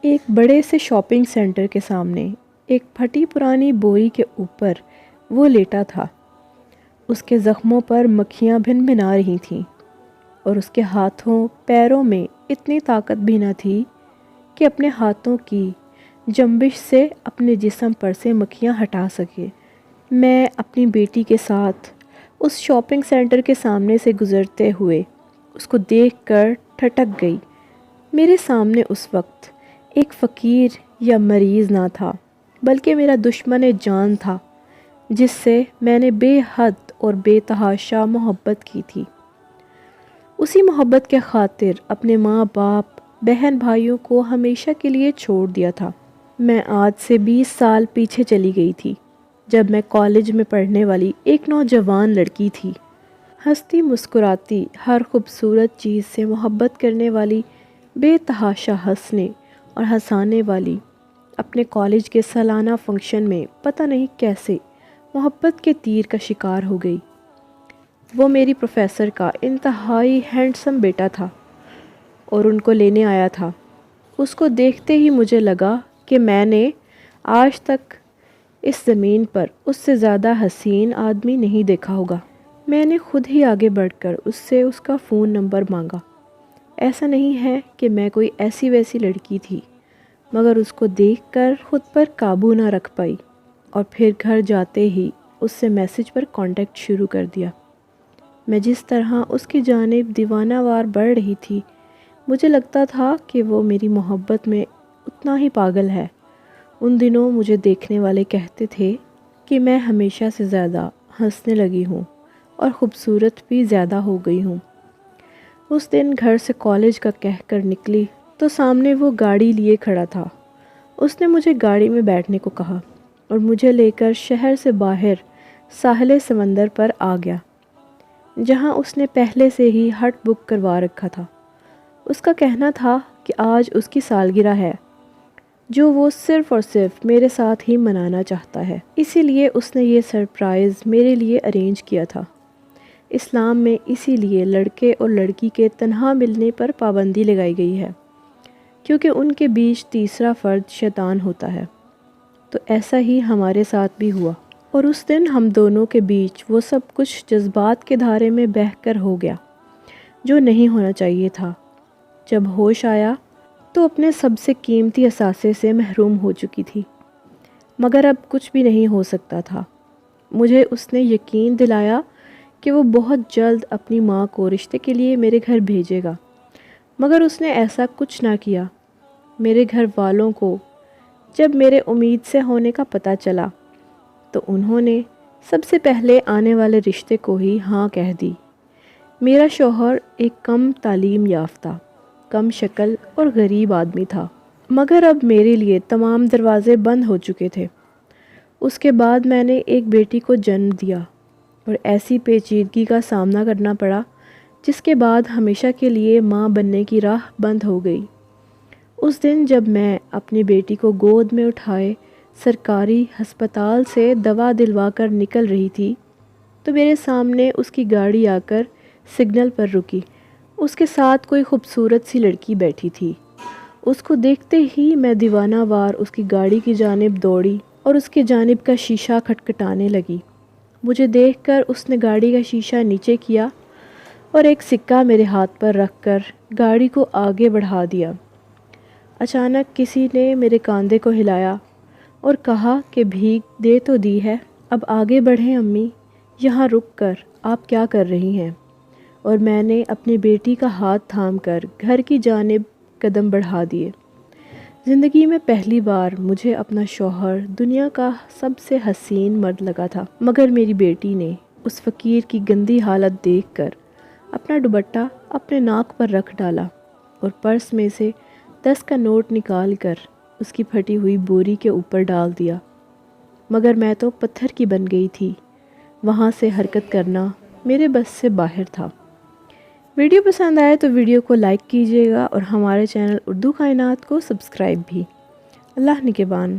ایک بڑے سے شاپنگ سینٹر کے سامنے ایک پھٹی پرانی بوری کے اوپر وہ لیٹا تھا۔ اس کے زخموں پر مکھیاں بھن بھنا رہی تھیں اور اس کے ہاتھوں پیروں میں اتنی طاقت بھی نہ تھی کہ اپنے ہاتھوں کی جنبش سے اپنے جسم پر سے مکھیاں ہٹا سکے۔ میں اپنی بیٹی کے ساتھ اس شاپنگ سینٹر کے سامنے سے گزرتے ہوئے اس کو دیکھ کر ٹھٹک گئی۔ میرے سامنے اس وقت ایک فقیر یا مریض نہ تھا، بلکہ میرا دشمن جان تھا جس سے میں نے بے حد اور بے تحاشا محبت کی تھی۔ اسی محبت کے خاطر اپنے ماں باپ بہن بھائیوں کو ہمیشہ کے لیے چھوڑ دیا تھا۔ میں آج سے 20 سال پیچھے چلی گئی تھی، جب میں کالج میں پڑھنے والی ایک نوجوان لڑکی تھی، ہنستی مسکراتی، ہر خوبصورت چیز سے محبت کرنے والی، بے تحاشا ہنسنے اور ہنسانے والی۔ اپنے کالج کے سالانہ فنکشن میں پتہ نہیں کیسے محبت کے تیر کا شکار ہو گئی۔ وہ میری پروفیسر کا انتہائی ہینڈسم بیٹا تھا اور ان کو لینے آیا تھا۔ اس کو دیکھتے ہی مجھے لگا کہ میں نے آج تک اس زمین پر اس سے زیادہ حسین آدمی نہیں دیکھا ہوگا۔ میں نے خود ہی آگے بڑھ کر اس سے اس کا فون نمبر مانگا۔ ایسا نہیں ہے کہ میں کوئی ایسی ویسی لڑکی تھی، مگر اس کو دیکھ کر خود پر قابو نہ رکھ پائی اور پھر گھر جاتے ہی اس سے میسج پر کانٹیکٹ شروع کر دیا۔ میں جس طرح اس کی جانب دیوانہ وار بڑھ رہی تھی، مجھے لگتا تھا کہ وہ میری محبت میں اتنا ہی پاگل ہے۔ ان دنوں مجھے دیکھنے والے کہتے تھے کہ میں ہمیشہ سے زیادہ ہنسنے لگی ہوں اور خوبصورت بھی زیادہ ہو گئی ہوں۔ اس دن گھر سے کالج کا کہہ کر نکلی تو سامنے وہ گاڑی لیے کھڑا تھا۔ اس نے مجھے گاڑی میں بیٹھنے کو کہا اور مجھے لے کر شہر سے باہر ساحل سمندر پر آ گیا، جہاں اس نے پہلے سے ہی ہٹ بک کروا رکھا تھا۔ اس کا کہنا تھا کہ آج اس کی سالگرہ ہے، جو وہ صرف اور صرف میرے ساتھ ہی منانا چاہتا ہے، اسی لیے اس نے یہ سرپرائز میرے لیے ارینج کیا تھا۔ اسلام میں اسی لیے لڑکے اور لڑکی کے تنہا ملنے پر پابندی لگائی گئی ہے، کیونکہ ان کے بیچ تیسرا فرد شیطان ہوتا ہے۔ تو ایسا ہی ہمارے ساتھ بھی ہوا، اور اس دن ہم دونوں کے بیچ وہ سب کچھ جذبات کے دھارے میں بہہ کر ہو گیا جو نہیں ہونا چاہیے تھا۔ جب ہوش آیا تو اپنے سب سے قیمتی اثاثے سے محروم ہو چکی تھی، مگر اب کچھ بھی نہیں ہو سکتا تھا۔ مجھے اس نے یقین دلایا کہ وہ بہت جلد اپنی ماں کو رشتے کے لیے میرے گھر بھیجے گا، مگر اس نے ایسا کچھ نہ کیا۔ میرے گھر والوں کو جب میرے امید سے ہونے کا پتہ چلا تو انہوں نے سب سے پہلے آنے والے رشتے کو ہی ہاں کہہ دی۔ میرا شوہر ایک کم تعلیم یافتہ، کم شکل اور غریب آدمی تھا، مگر اب میرے لیے تمام دروازے بند ہو چکے تھے۔ اس کے بعد میں نے ایک بیٹی کو جنم دیا اور ایسی پیچیدگی کا سامنا کرنا پڑا جس کے بعد ہمیشہ کے لیے ماں بننے کی راہ بند ہو گئی۔ اس دن جب میں اپنی بیٹی کو گود میں اٹھائے سرکاری ہسپتال سے دوا دلوا کر نکل رہی تھی تو میرے سامنے اس کی گاڑی آ کر سگنل پر رکی۔ اس کے ساتھ کوئی خوبصورت سی لڑکی بیٹھی تھی۔ اس کو دیکھتے ہی میں دیوانہ وار اس کی گاڑی کی جانب دوڑی اور اس کی جانب کا شیشہ کھٹکھٹانے لگی۔ مجھے دیکھ کر اس نے گاڑی کا شیشہ نیچے کیا اور ایک سکہ میرے ہاتھ پر رکھ کر گاڑی کو آگے بڑھا دیا۔ اچانک کسی نے میرے کاندھے کو ہلایا اور کہا کہ بھیک دے تو دی ہے، اب آگے بڑھیں امی، یہاں رک کر آپ کیا کر رہی ہیں؟ اور میں نے اپنی بیٹی کا ہاتھ تھام کر گھر کی جانب قدم بڑھا دیے۔ زندگی میں پہلی بار مجھے اپنا شوہر دنیا کا سب سے حسین مرد لگا تھا، مگر میری بیٹی نے اس فقیر کی گندی حالت دیکھ کر اپنا دوپٹہ اپنے ناک پر رکھ ڈالا اور پرس میں سے 10 کا نوٹ نکال کر اس کی پھٹی ہوئی بوری کے اوپر ڈال دیا، مگر میں تو پتھر کی بن گئی تھی۔ وہاں سے حرکت کرنا میرے بس سے باہر تھا۔ ویڈیو پسند آئے تو ویڈیو کو لائک کیجیے گا اور ہمارے چینل اردو کائنات کو سبسکرائب بھی۔ اللہ نگہبان۔